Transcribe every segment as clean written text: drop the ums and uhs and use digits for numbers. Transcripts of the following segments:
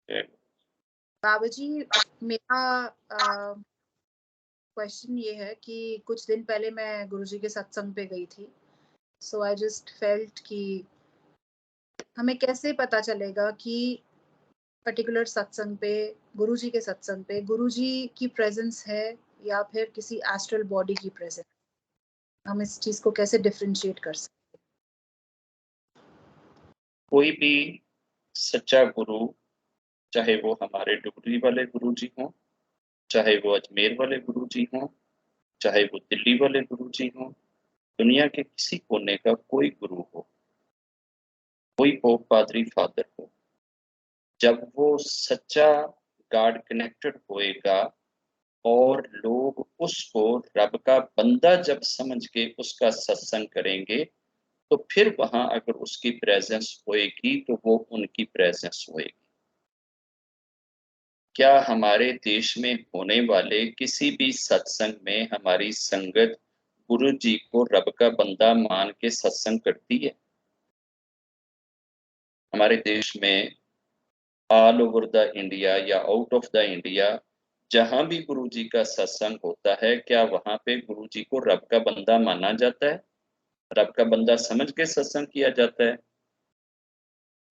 बाबा जी, मेरा क्वेश्चन ये है कि कुछ दिन पहले मैं गुरुजी के सत्संग पे गई थी। सो आई जस्ट फेल्ट कि हमें कैसे पता चलेगा कि पर्टिकुलर सत्संग पे, गुरुजी के सत्संग पे गुरुजी की प्रेजेंस है या फिर किसी एस्ट्रल बॉडी की प्रेजेंस। हम इस चीज को कैसे डिफरेंशिएट कर सकते कोई भी सच्चा गुरु, चाहे वो हमारे डुगरी वाले गुरु जी हों, चाहे वो अजमेर वाले गुरु जी हों, चाहे वो दिल्ली वाले गुरु जी हों, दुनिया के किसी कोने का कोई गुरु हो, कोई पोप पादरी फादर हो, जब वो सच्चा गॉड कनेक्टेड होएगा और लोग उसको रब का बंदा जब समझ के उसका सत्संग करेंगे, तो फिर वहां अगर उसकी प्रेजेंस होएगी तो वो उनकी प्रेजेंस होएगी। क्या हमारे देश में होने वाले किसी भी सत्संग में हमारी संगत गुरु जी को रब का बंदा मान के सत्संग करती है? हमारे देश में ऑल ओवर द इंडिया या आउट ऑफ द इंडिया जहां भी गुरु जी का सत्संग होता है, क्या वहां पे गुरु जी को रब का बंदा माना जाता है, रब का बंदा समझ के सत्संग किया जाता है?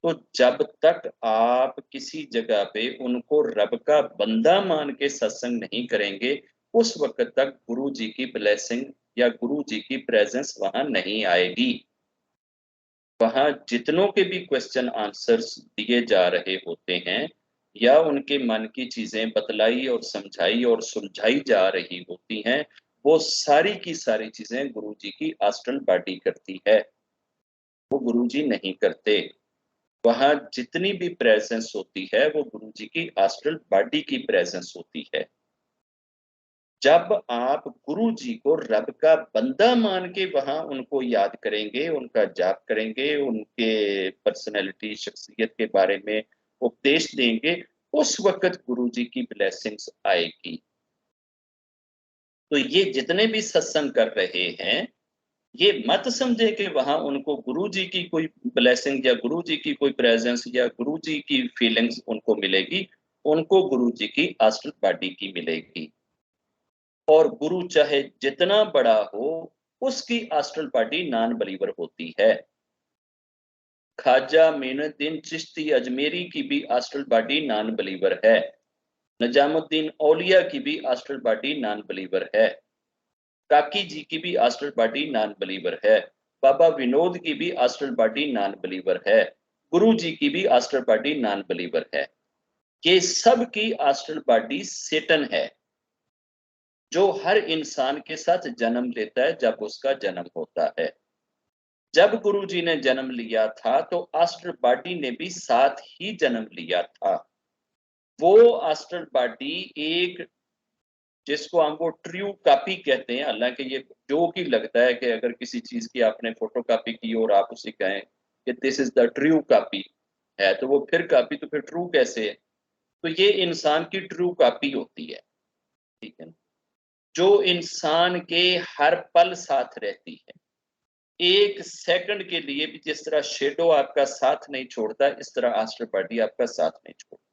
तो जब तक आप किसी जगह पे उनको रब का बंदा मान के सत्संग नहीं करेंगे, उस वक्त तक गुरु जी की ब्लेसिंग या गुरु जी की प्रेजेंस वहां नहीं आएगी। वहां जितनों के भी क्वेश्चन आंसर्स दिए जा रहे होते हैं या उनके मन की चीजें बतलाई और समझाई और सुलझाई जा रही होती हैं, वो सारी की सारी चीजें गुरु जी की एस्ट्रल बॉडी करती है, वो गुरु जी नहीं करते। वहां जितनी भी प्रेजेंस होती है वो गुरु जी की एस्ट्रल बॉडी की प्रेजेंस होती है। जब आप गुरु जी को रब का बंदा मान के वहां उनको याद करेंगे, उनका जाप करेंगे, उनके पर्सनैलिटी शख्सियत के बारे में उपदेश देंगे, उस वक्त गुरु जी की ब्लेसिंग्स आएगी। तो ये जितने भी सत्संग कर रहे हैं, ये मत समझे कि वहां उनको गुरु जी की कोई ब्लेसिंग या गुरु जी की कोई प्रेजेंस या गुरु जी की फीलिंग्स उनको मिलेगी। उनको गुरु जी की एस्ट्रल बॉडी की मिलेगी। और गुरु चाहे जितना बड़ा हो, उसकी एस्ट्रल बॉडी नॉन बिलीवर होती है। ख्वाजा मोइनुद्दीन चिश्ती अजमेरी की भी एस्ट्रल बॉडी नॉन बिलीवर है। निजामुद्दीन औलिया की भी एस्ट्रल बॉडी नॉन बिलीवर है। काकी जी की भी एस्ट्रल बॉडी नॉन बिलीवर है। बाबा विनोद की भी एस्ट्रल बॉडी नॉन बिलीवर है। गुरु जी की भी एस्ट्रल बॉडी नॉन बिलीवर है। ये सब की एस्ट्रल बॉडी सेटन है, जो हर इंसान के साथ जन्म लेता है जब उसका जन्म होता है। जब गुरु जी ने जन्म लिया था तो एस्ट्रल बॉडी ने भी साथ ही जन्म लिया था। वो एस्ट्रल बॉडी एक, जिसको हम वो ट्रू कॉपी कहते हैं, हालांकि ये जो कि लगता है कि अगर किसी चीज की आपने फोटो कॉपी की और आप उसे कहें कि this is the true copy है, तो वो फिर कॉपी, तो फिर ट्रू कैसे है? तो ये इंसान की ट्रू कॉपी होती है, ठीक है ना, जो इंसान के हर पल साथ रहती है। एक सेकंड के लिए भी जिस तरह शेडो आपका साथ नहीं छोड़ता, इस तरह एस्ट्रल बॉडी आपका साथ नहीं छोड़ती।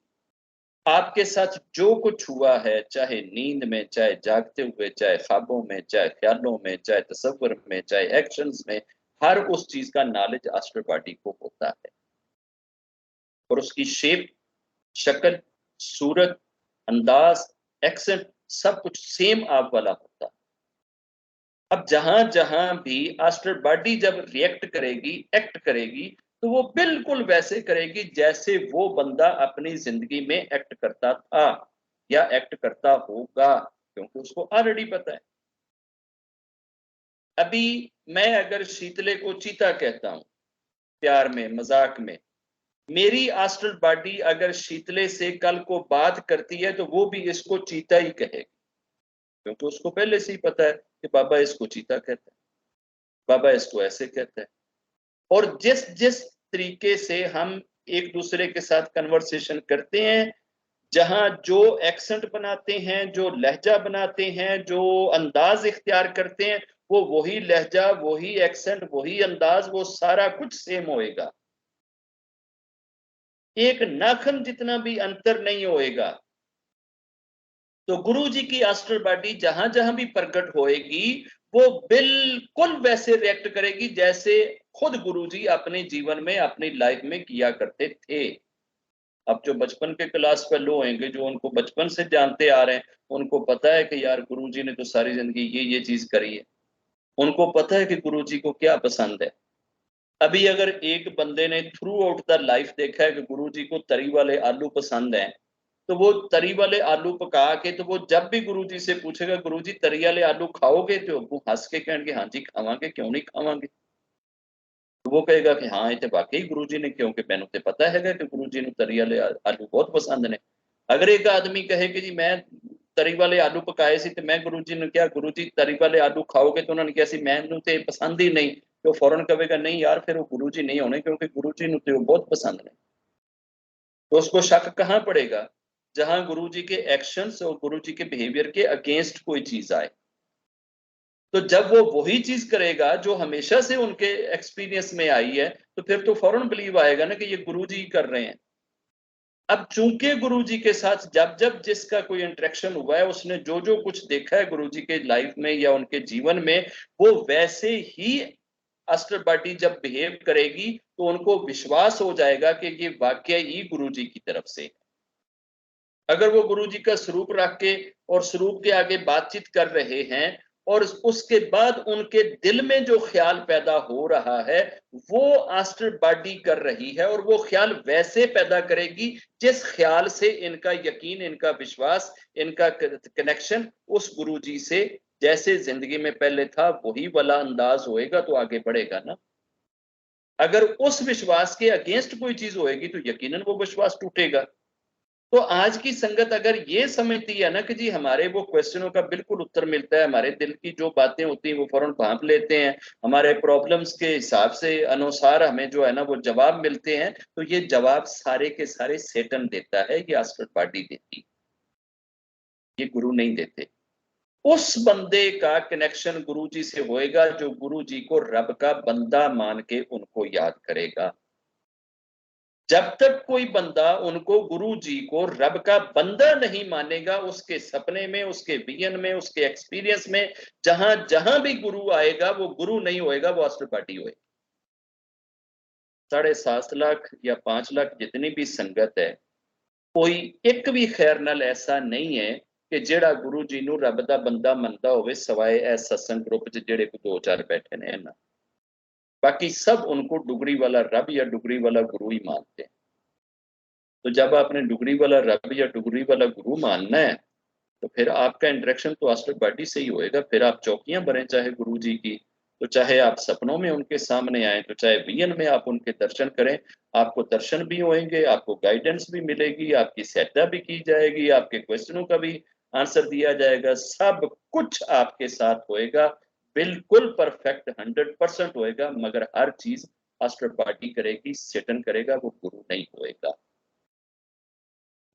आपके साथ जो कुछ हुआ है, चाहे नींद में, चाहे जागते हुए, चाहे ख्वाबों में, चाहे ख्यालों में, चाहे तसव्वुर में, चाहे एक्शंस में, हर उस चीज का नॉलेज एस्ट्रल बॉडी को होता है। और उसकी शेप, शक्ल, सूरत, अंदाज, एक्सेंट, सब कुछ सेम आप वाला होता है। अब जहां जहां भी एस्ट्रल बॉडी जब रिएक्ट करेगी, एक्ट करेगी, तो वो बिल्कुल वैसे करेगी जैसे वो बंदा अपनी जिंदगी में एक्ट करता था या एक्ट करता होगा, क्योंकि उसको ऑलरेडी पता है। अभी मैं अगर शीतले को चीता कहता हूं, प्यार में, मजाक में, मेरी एस्ट्रल बॉडी अगर शीतले से कल को बात करती है तो वो भी इसको चीता ही कहेगी, क्योंकि उसको पहले से ही पता है कि बाबा इसको चीता कहता है, बाबा इसको ऐसे कहता है। और जिस जिस तरीके से हम एक दूसरे के साथ कन्वर्सेशन करते हैं, जहां जो एक्सेंट बनाते हैं, जो लहजा बनाते हैं, जो अंदाज इख्तियार करते हैं, वो वही लहजा, वही एक्सेंट, वही अंदाज, वो सारा कुछ सेम होएगा। एक नाखन जितना भी अंतर नहीं होएगा। तो गुरु जी की एस्ट्रल बॉडी जहां जहां भी प्रकट होएगी वो बिल्कुल वैसे रिएक्ट करेगी जैसे खुद गुरु जी अपने जीवन में अपनी लाइफ में किया करते थे। अब जो बचपन के क्लास फेलो होंगे, जो उनको बचपन से जानते आ रहे हैं, उनको पता है कि यार गुरुजी ने तो सारी जिंदगी ये चीज करी है। उनको पता है कि गुरुजी को क्या पसंद है। अभी अगर एक बंदे ने थ्रू आउट द लाइफ देखा है कि गुरुजी को तरी वाले आलू पसंद है, तो वो तरी वाले आलू पका के, तो वो जब भी गुरुजी से पूछेगा गुरुजी तरी वाले आलू खाओगे, तो वो हंस के कहेंगे हाँ जी खावांगे, क्यों नहीं खावांगे। तो वो कहेगा कि हाँ ये वाकई गुरुजी ने, क्योंकि मैंने तो पता है कि गुरुजी ने तरी वाले आलू बहुत पसंद ने। अगर एक आदमी कहे कि जी मैं तरी वाले आलू पकाए सी, तो मैं गुरुजी ने क्या गुरुजी तरी वाले आलू खाओगे, तो उन्होंने कहा सी मैनू तो पसंद ही नहीं, तो फौरन कहेगा नहीं यार फिर वो गुरुजी नहीं होने, क्योंकि गुरुजी ने तो बहुत पसंद ने। तो उसको शक कहाँ पड़ेगा, जहां गुरुजी के एक्शंस और गुरुजी के बिहेवियर के अगेंस्ट कोई चीज आए। तो जब वो वही चीज करेगा जो हमेशा से उनके एक्सपीरियंस में आई है, तो फिर तो फौरन बिलीव आएगा ना कि ये गुरुजी ही कर रहे हैं। अब चूंकि गुरुजी के साथ जब जब जिसका कोई इंटरेक्शन हुआ है, उसने जो जो कुछ देखा है गुरुजी के लाइफ में या उनके जीवन में, वो वैसे ही अस्टर पार्टी जब बिहेव करेगी तो उनको विश्वास हो जाएगा कि ये वाकई ही गुरुजी की तरफ से। अगर वो गुरुजी का स्वरूप रख के और स्वरूप के आगे बातचीत कर रहे हैं, और उसके बाद उनके दिल में जो ख्याल पैदा हो रहा है वो आस्टर बॉडी कर रही है, और वो ख्याल वैसे पैदा करेगी जिस ख्याल से इनका यकीन, इनका विश्वास, इनका कनेक्शन उस गुरुजी से जैसे जिंदगी में पहले था वही वाला अंदाज होएगा, तो आगे बढ़ेगा ना। अगर उस विश्वास के अगेंस्ट कोई चीज होएगी तो यकीनन वो विश्वास टूटेगा। तो आज की संगत अगर ये समझती है ना कि जी हमारे वो क्वेश्चनों का बिल्कुल उत्तर मिलता है, हमारे दिल की जो बातें होती हैं वो फौरन भांप लेते हैं, हमारे प्रॉब्लम्स के हिसाब से अनुसार हमें जो है ना वो जवाब मिलते हैं, तो ये जवाब सारे के सारे सेटन देता है, ये आस्टर पार्टी देती, ये गुरु नहीं देते। उस बंदे का कनेक्शन गुरु जी से होएगा जो गुरु जी को रब का बंदा मान के उनको याद करेगा। जब तक कोई बंदा उनको गुरु जी को रब का बंदा नहीं मानेगा, उसके सपने में, उसके विजन में, उसके एक्सपीरियंस में जहां जहां भी गुरु आएगा वो गुरु नहीं होएगा, वो आस्टर पार्टी होएगी। 7.5 लाख या 5 लाख जितनी भी संगत है, कोई एक भी खैर नाल ऐसा नहीं है कि जेड़ा गुरु जी नू रब दा बंदा मनदा होवे, सवाए ए सत्संग ग्रुप च जेड़े को 2-4 बैठे ने ना। बाकी सब उनको डुगरी वाला रब या डुगरी वाला गुरु ही मानते हैं। तो जब आपने डुगरी वाला रब या डुगरी वाला गुरु मानना है, तो फिर आपका इंटरेक्शन तो आस्टर बॉडी से ही होएगा। फिर आप चौकियां भरें चाहे गुरु जी की, तो चाहे आप सपनों में उनके सामने आए, तो चाहे विजन में आप उनके दर्शन करें, आपको दर्शन भी होंगे, आपको गाइडेंस भी मिलेगी, आपकी सहायता भी की जाएगी, आपके क्वेश्चनों का भी आंसर दिया जाएगा, सब कुछ आपके साथ होएगा, बिल्कुल परफेक्ट 100% होएगा। मगर हर चीज आस्टर पार्टी करेगी, सेटन करेगा, वो गुरु नहीं होएगा।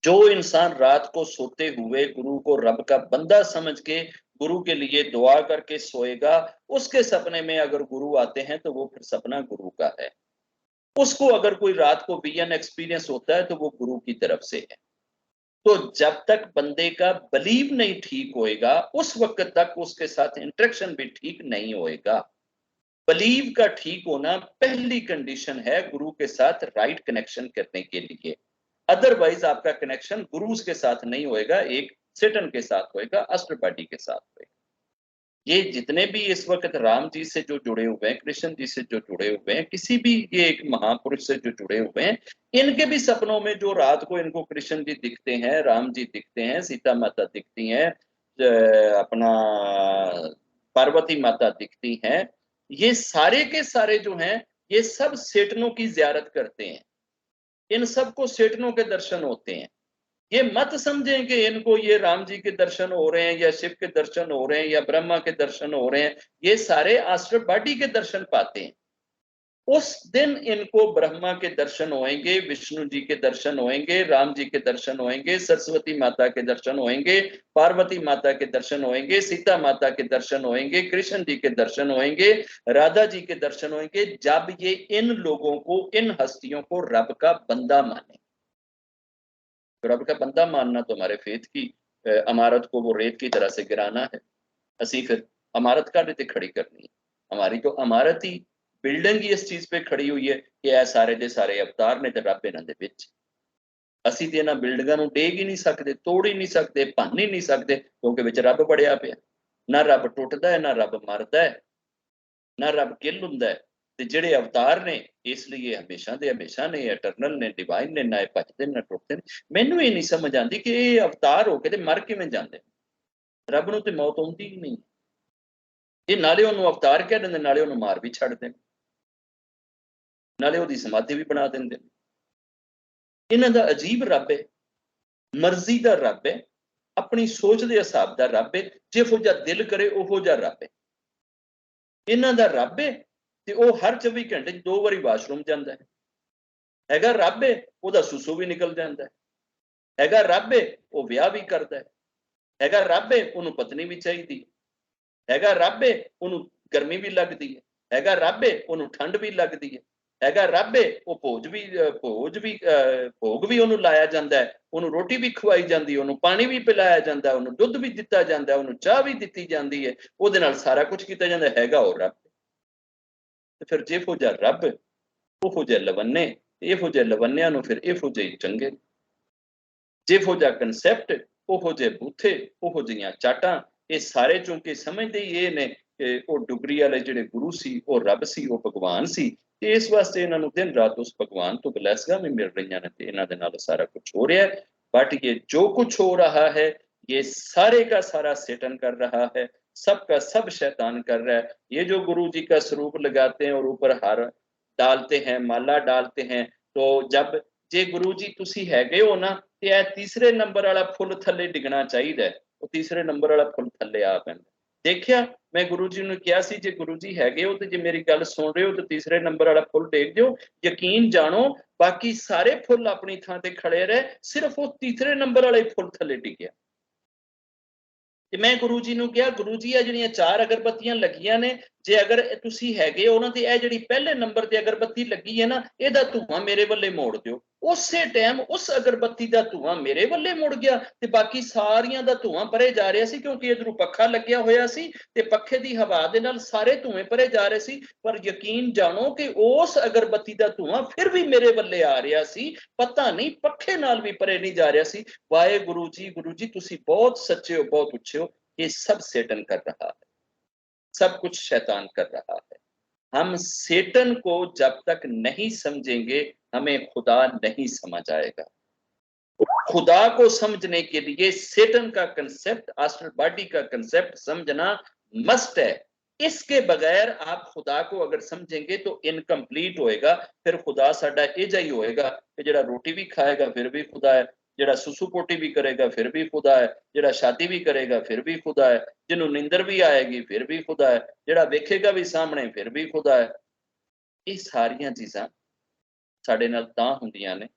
जो इंसान रात को सोते हुए गुरु को रब का बंदा समझ के गुरु के लिए दुआ करके सोएगा, उसके सपने में अगर गुरु आते हैं तो वो फिर सपना गुरु का है। उसको अगर कोई रात को विजन एक्सपीरियंस होता है तो वो गुरु की तरफ से है। तो जब तक बंदे का बिलीव नहीं ठीक होएगा, उस वक्त तक उसके साथ इंटरेक्शन भी ठीक नहीं होएगा। बिलीव का ठीक होना पहली कंडीशन है गुरु के साथ राइट कनेक्शन करने के लिए। अदरवाइज आपका कनेक्शन गुरुज के साथ नहीं होएगा, एक सेटन के साथ होएगा, अस्त्र पार्टी के साथ होएगा। ये जितने भी इस वक्त राम जी से जो जुड़े हुए हैं, कृष्ण जी से जो जुड़े हुए हैं, किसी भी ये एक महापुरुष से जो जुड़े हुए हैं, इनके भी सपनों में जो रात को इनको कृष्ण जी दिखते हैं, राम जी दिखते हैं, सीता माता दिखती हैं, अपना पार्वती माता दिखती हैं, ये सारे के सारे जो हैं ये सब सेटनों की जियारत करते हैं। इन सबको सेटनों के दर्शन होते हैं। ये मत समझें कि इनको ये राम जी के दर्शन हो रहे हैं या शिव के दर्शन हो रहे हैं या ब्रह्मा के दर्शन हो रहे हैं, ये सारे आस्टर बॉडी के दर्शन पाते हैं। उस दिन इनको ब्रह्मा के दर्शन होंगे, विष्णु जी के दर्शन होंगे, राम जी के दर्शन होंगे, सरस्वती माता के दर्शन होंगे, पार्वती माता के दर्शन होंगे, सीता माता के दर्शन होंगे, कृष्ण जी के दर्शन होंगे, राधा जी के दर्शन होंगे, जब ये इन लोगों को, इन हस्तियों को रब का बंदा माने। तो रब का बंदा मानना तो हमारे फेथ की इमारत को वो रेत की तरह से गिराना है। असी फिर इमारत का ते खड़ी करनी है। हमारी तो इमारत ही बिल्डिंग ही इस चीज पे खड़ी हुई है कि यह सारे दे सारे अवतार ने ते रब इन्हां दे विच। ਅਸੀਂ ਤੇ ਇਹਨਾਂ ਬਿਲਡਿੰਗਾਂ ਨੂੰ ਡੇਗ ਹੀ ਨਹੀਂ ਸਕਦੇ, ਤੋੜ ਹੀ ਨਹੀਂ ਸਕਦੇ, ਭੰਨ ਹੀ ਨਹੀਂ ਸਕਦੇ, ਕਿਉਂਕਿ ਵਿੱਚ ਰੱਬ ਬੜਿਆ ਪਿਆ। ਨਾ ਰੱਬ ਟੁੱਟਦਾ ਹੈ, ਨਾ ਰੱਬ ਮਰਦਾ ਹੈ, ਨਾ ਰੱਬ ਕਿੱਲ ਹੁੰਦਾ ਹੈ। ਤੇ ਜਿਹੜੇ ਅਵਤਾਰ ਨੇ ਇਸ ਲਈ ਇਹ ਹਮੇਸ਼ਾ ਦੇ ਹਮੇਸ਼ਾ ਨੇ, ਇਟਰਨਲ ਨੇ, ਡਿਵਾਈਨ ਨੇ, ਨਾ ਇਹ ਭੱਜਦੇ ਨਾ ਟੁੱਟਦੇ ਨੇ। ਮੈਨੂੰ ਇਹ ਨਹੀਂ ਸਮਝ ਆਉਂਦੀ ਕਿ ਇਹ ਅਵਤਾਰ ਹੋ ਕੇ ਤੇ ਮਰ ਕਿਵੇਂ ਜਾਂਦੇ। ਰੱਬ ਨੂੰ ਤੇ ਮੌਤ ਆਉਂਦੀ ਹੀ ਨਹੀਂ। ਇਹ ਨਾਲੇ ਉਹਨੂੰ ਅਵਤਾਰ ਕਹਿ ਦਿੰਦੇ, ਨਾਲੇ ਉਹਨੂੰ ਮਾਰ ਵੀ ਛੱਡਦੇ ਨੇ, ਨਾਲੇ ਉਹਦੀ ਸਮਾਧੀ ਵੀ ਬਣਾ ਦਿੰਦੇ ਨੇ। ਇਹਨਾਂ ਦਾ ਅਜੀਬ ਰੱਬ ਹੈ, ਮਰਜ਼ੀ ਦਾ ਰੱਬ ਹੈ, ਆਪਣੀ ਸੋਚ ਦੇ ਹਿਸਾਬ ਦਾ ਰੱਬ ਹੈ, ਜਿਹੋ ਜਿਹਾ ਦਿਲ ਕਰੇ ਉਹੋ ਜਿਹਾ ਰੱਬ ਹੈ। ਇਹਨਾਂ ਦਾ ਰੱਬ ਹੈ ਤੇ ਉਹ ਹਰ 24 ਘੰਟੇ 'ਚ 2 ਵਾਰੀ ਵਾਸ਼ਰੂਮ ਜਾਂਦਾ ਹੈ। ਹੈਗਾ ਰੱਬ ਹੈ, ਉਹਦਾ ਸੁਸੂ ਵੀ ਨਿਕਲ ਜਾਂਦਾ ਹੈ। ਹੈਗਾ ਰੱਬ ਹੈ, ਉਹ ਵਿਆਹ ਵੀ ਕਰਦਾ ਹੈ। ਹੈਗਾ ਰੱਬ ਹੈ, ਉਹਨੂੰ ਪਤਨੀ ਵੀ ਚਾਹੀਦੀ। ਹੈਗਾ ਰੱਬ ਹੈ, ਉਹਨੂੰ ਗਰਮੀ ਵੀ ਲੱਗਦੀ ਹੈ। ਹੈਗਾ ਰੱਬ ਹੈ, ਉਹਨੂੰ ਠੰਡ ਵੀ ਲੱਗਦੀ ਹੈ। ਹੈਗਾ ਰੱਬ ਹੈ, ਉਹ ਭੋਗ ਵੀ ਉਹਨੂੰ ਲਾਇਆ ਜਾਂਦਾ ਹੈ, ਉਹਨੂੰ ਰੋਟੀ ਵੀ ਖਵਾਈ ਜਾਂਦੀ ਹੈ, ਉਹਨੂੰ ਪਾਣੀ ਵੀ ਪਿਲਾਇਆ ਜਾਂਦਾ, ਉਹਨੂੰ ਦੁੱਧ ਵੀ ਦਿੱਤਾ ਜਾਂਦਾ, ਉਹਨੂੰ ਚਾਹ ਵੀ ਦਿੱਤੀ ਜਾਂਦੀ ਹੈ, ਉਹਦੇ ਨਾਲ ਸਾਰਾ ਕੁਝ ਕੀਤਾ ਜਾਂਦਾ। ਹੈਗਾ ਉਹ ਰੱਬ। ਤੇ ਫਿਰ ਜਿਹੋ ਜਿਹਾ ਰੱਬ ਉਹੋ ਜਿਹੇ ਲਵੰਨੇ, ਇਹੋ ਜਿਹੇ ਲਵੰਨਿਆਂ ਨੂੰ ਫਿਰ ਇਹੋ ਜਿਹੇ ਚੰਗੇ। ਜਿਹੋ ਜਿਹਾ ਕਨਸੈਪਟ ਉਹੋ ਜਿਹੇ ਬੂਥੇ, ਉਹੋ ਜਿਹੀਆਂ ਚਾਟਾਂ। ਇਹ ਸਾਰੇ ਚੂੰਕਿ ਸਮਝਦੇ ਹੀ ਇਹ ਨੇ ਕਿ ਉਹ ਡੁਗਰੀ ਵਾਲੇ ਜਿਹੜੇ ਗੁਰੂ ਸੀ ਉਹ ਰੱਬ ਸੀ, ਉਹ ਭਗਵਾਨ ਸੀ। ਤੇ ਇਸ ਵਾਸਤੇ ਇਹਨਾਂ ਨੂੰ ਦਿਨ ਰਾਤ ਉਸ ਭਗਵਾਨ ਤੋਂ ਬਲੈਸਿੰਗਾਂ ਵੀ ਮਿਲ ਰਹੀਆਂ ਨੇ ਤੇ ਇਹਨਾਂ ਦੇ ਨਾਲ ਸਾਰਾ ਕੁਝ ਹੋ ਰਿਹਾ है। बट ये जो कुछ हो रहा है ये सारे का सारा सेटन कर रहा है, सबका सब शैतान कर रहा है। ये जो गुरु जी का स्वरूप लगाते हैं और ऊपर हार डालते हैं, माला डालते हैं, तो जब जे गुरु जी तुसी हैगे हो ना ते ए तीसरे नंबर वाला फुल थल्ले डिगना चाहिए। वो तीसरे नंबर वाला फुल थल्ले आ पैंदा। देखिया मैं गुरु जी ਨੂੰ ਕਿਹਾ ਸੀ ਜੇ ਗੁਰੂ ਜੀ ਹੈਗੇ ਹੋ ਤੇ ਜੇ ਮੇਰੀ ਗੱਲ ਸੁਣ ਰਹੇ ਹੋ ਤੇ ਤੀਸਰੇ ਨੰਬਰ ਵਾਲਾ ਫੁੱਲ ਟੇਕ ਦਿਓ। ਯਕੀਨ ਜਾਣੋ ਬਾਕੀ ਸਾਰੇ ਫੁੱਲ ਆਪਣੀ ਥਾਂ ਤੇ ਖੜੇ ਰਹੇ, ਸਿਰਫ ਉਹ ਤੀਸਰੇ ਨੰਬਰ ਵਾਲਾ ਹੀ ਫੁੱਲ ਥੱਲੇ ਡਿੱਗਿਆ। ਤੇ ਮੈਂ ਗੁਰੂ ਜੀ ਨੂੰ ਕਿਹਾ ਗੁਰੂ ਜੀ ਆ ਜਿਹੜੀਆਂ 4 ਅਗਰਬੱਤੀਆਂ ਲੱਗੀਆਂ ਨੇ, ਜੇ ਅਗਰ ਤੁਸੀਂ ਹੈਗੇ ਹੋ ਨਾ ਤੇ ਇਹ ਜਿਹੜੀ ਪਹਿਲੇ ਨੰਬਰ ਤੇ ਅਗਰਬੱਤੀ ਲੱਗੀ ਹੈ ਨਾ ਇਹਦਾ ਧੂਆਂ ਮੇਰੇ ਵੱਲੇ ਮੋੜ ਦਿਓ। ਉਸੇ ਟਾਈਮ ਉਸ ਅਗਰਬੱਤੀ ਦਾ ਧੂਆਂ ਮੇਰੇ ਵੱਲੇ ਮੁੜ ਗਿਆ ਤੇ ਬਾਕੀ ਸਾਰੀਆਂ ਦਾ ਧੂਆਂ ਪਰੇ ਜਾ ਰਿਹਾ ਸੀ, ਕਿਉਂਕਿ ਇਧਰੋਂ ਪੱਖਾ ਲੱਗਿਆ ਹੋਇਆ ਸੀ ਤੇ ਪੱਖੇ ਦੀ ਹਵਾ ਦੇ ਨਾਲ ਸਾਰੇ ਧੂਏ ਪਰੇ ਜਾ ਰਹੇ ਸੀ। ਪਰ ਯਕੀਨ ਜਾਣੋ ਕਿ ਉਸ ਅਗਰਬੱਤੀ ਦਾ ਧੂਆਂ ਫਿਰ ਵੀ ਮੇਰੇ ਵੱਲੇ ਆ ਰਿਹਾ ਸੀ, ਪਤਾ ਨਹੀਂ ਪੱਖੇ ਨਾਲ ਵੀ ਪਰੇ नहीं जा रहा सी। वाहेगुरु जी तुसी बहुत सच्चे हो, बहुत अच्छे हो। ये सब सेटन कर रहा है, सब कुछ शैतान कर रहा है। हम सेटन को जब तक नहीं समझेंगे हमें खुदा नहीं समझ आएगा। खुदा को समझने के लिए सेटन का कंसेप्ट, आस्ट्रल बॉडी का कंसेप्ट समझना मस्ट है। इसके बगैर आप खुदा को अगर समझेंगे तो इनकम्प्लीट होएगा। फिर खुदा साडा इजा ही होएगा कि जेड़ा रोटी भी खाएगा फिर भी खुदा है, जेड़ा सुसु पोटी भी करेगा फिर भी खुदा है, जेड़ा शादी भी करेगा फिर भी खुदा है, जिन्हों निंदर भी आएगी फिर भी खुदा है, जेड़ा वेखेगा भी सामने फिर भी खुदा है। ये सारियां चीज़ां साडे नाल तां हुंदियां ने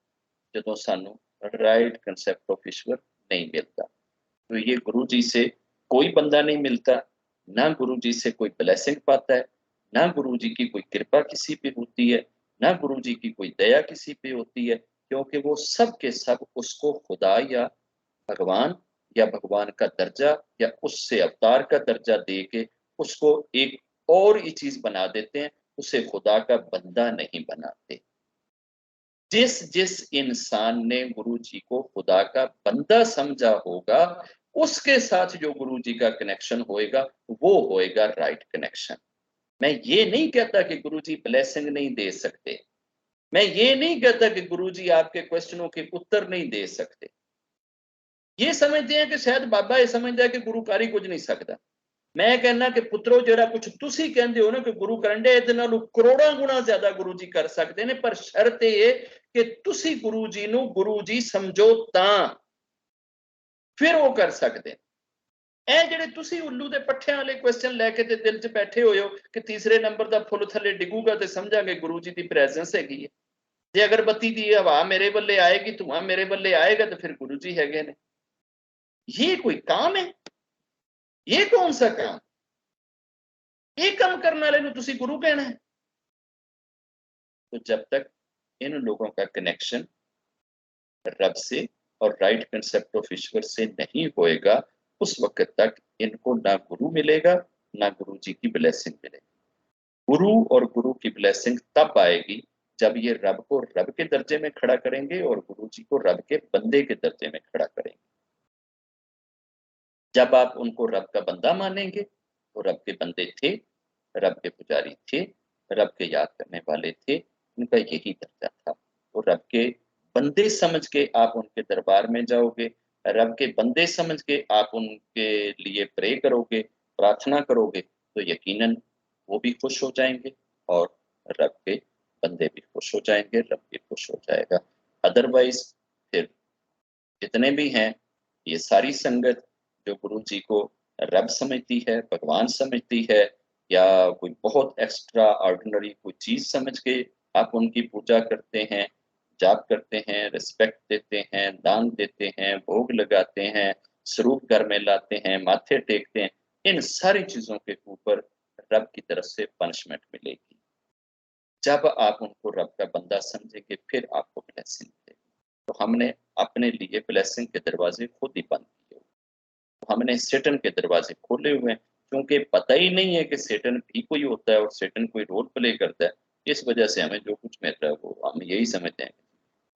जदों सानू राइट कंसेप्ट ऑफ ईश्वर नहीं मिलता। तो ये गुरु जी से कोई बंदा नहीं मिलता, ना गुरु जी से कोई ब्लेसिंग पाता है, ना गुरु जी की कोई कृपा किसी पे होती है, ना गुरु जी की कोई दया किसी पे होती है, क्योंकि वो सब के सब उसको खुदा या भगवान या भगवान का दर्जा या उससे अवतार का दर्जा दे के उसको एक और ही चीज बना देते हैं, उसे खुदा का बंदा नहीं बनाते। जिस जिस इंसान ने गुरु जी को खुदा का बंदा समझा होगा उसके साथ जो गुरु जी का कनेक्शन होएगा वो होएगा राइट कनेक्शन। मैं ये नहीं कहता कि गुरु जी ब्लेसिंग नहीं दे सकते, मैं ये नहीं कहता कि गुरु जी आपके क्वेश्चनों के उत्तर नहीं दे सकते। ये समझते हैं कि शायद बाबा ये समझता है कि गुरु कारी कुछ नहीं सकता। मैं कहना कि पुत्रो जेड़ा कुछ तुसी कहंदे हो ना कि गुरु करन दे इहदे नालों करोड़ां गुना ज्यादा गुरु जी कर सकते ने, पर शर्त ये कि तुसी गुरु जी नूं गुरु जी समझो तां फिर वो कर सकते। ਇਹ ਜਿਹੜੇ ਤੁਸੀਂ ਉੱਲੂ ਦੇ ਪੱਠਿਆਂ ਵਾਲੇ ਕੁਐਸਚਨ ਲੈ ਕੇ ਤੇ ਦਿਲ 'ਚ ਬੈਠੇ ਹੋਏ ਹੋ ਕਿ ਤੀਸਰੇ ਨੰਬਰ ਦਾ ਫੁੱਲ ਥੱਲੇ ਡਿੱਗੂਗਾ ਤੇ ਸਮਝਾਂਗੇ ਗੁਰੂ ਜੀ ਦੀ ਪ੍ਰੈਜ਼ੈਂਸ ਹੈਗੀ ਹੈ। ਜੇ ਅਗਰਬੱਤੀ ਦੀ ਹਵਾ ਮੇਰੇ ਵੱਲੇ ਆਏਗੀ, ਧੂਆਂ ਮੇਰੇ ਵੱਲੇ ਆਏਗਾ ਤੇ ਫਿਰ ਗੁਰੂ ਜੀ ਹੈਗੇ ਨੇ। ये कोई काम है? ये कौन सा काम? ये काम करने वाले ਨੂੰ ਤੁਸੀਂ गुरु कहना है? तो जब तक इन लोगों का कनेक्शन रब से और राइट कंसेप्ट ऑफ ईश्वर से नहीं होएगा, उस वक्त तक इनको ना गुरु मिलेगा, ना गुरु जी की ब्लेसिंग मिलेगी। गुरु और गुरु की ब्लेसिंग तब आएगी जब ये रब को रब के दर्जे में खड़ा करेंगे और गुरु जी को रब के बंदे के दर्जे में खड़ा करेंगे। जब आप उनको रब का बंदा मानेंगे तो रब के बंदे थे, रब के पुजारी थे, रब के याद करने वाले थे, उनका यही दर्जा था। तो रब के बंदे समझ के आप उनके दरबार में जाओगे, रब के बंदे समझ के आप उनके लिए प्रे करोगे, प्रार्थना करोगे, तो यकीनन वो भी खुश हो जाएंगे और रब के बंदे भी खुश हो जाएंगे, रब भी खुश हो जाएगा। अदरवाइज फिर जितने भी हैं, ये सारी संगत जो गुरु जी को रब समझती है, भगवान समझती है, या कोई बहुत एक्स्ट्रा ऑर्डिनरी कोई चीज समझ के आप उनकी पूजा करते हैं, जाप करते हैं, रिस्पेक्ट देते हैं, दान देते हैं, भोग लगाते हैं, स्वरूप घर में लाते हैं, माथे टेकते हैं, इन सारी चीजों के ऊपर रब की तरफ से पनिशमेंट मिलेगी। जब आप उनको रब का बंदा समझेंगे, फिर आपको ब्लेसिंग मिलेगी। तो हमने अपने लिए ब्लेसिंग के दरवाजे खुद ही बंद किए, हमने सेटन के दरवाजे खोले हुए हैं, क्योंकि पता ही नहीं है कि सेटन भी कोई होता है और सेटन कोई रोल प्ले करता है। इस वजह से हमें जो कुछ मिल रहा है वो हम यही समझते हैं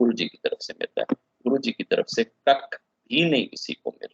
गुरु जी की तरफ से मिलता है। गुरु जी की तरफ से कख भी नहीं किसी को मिल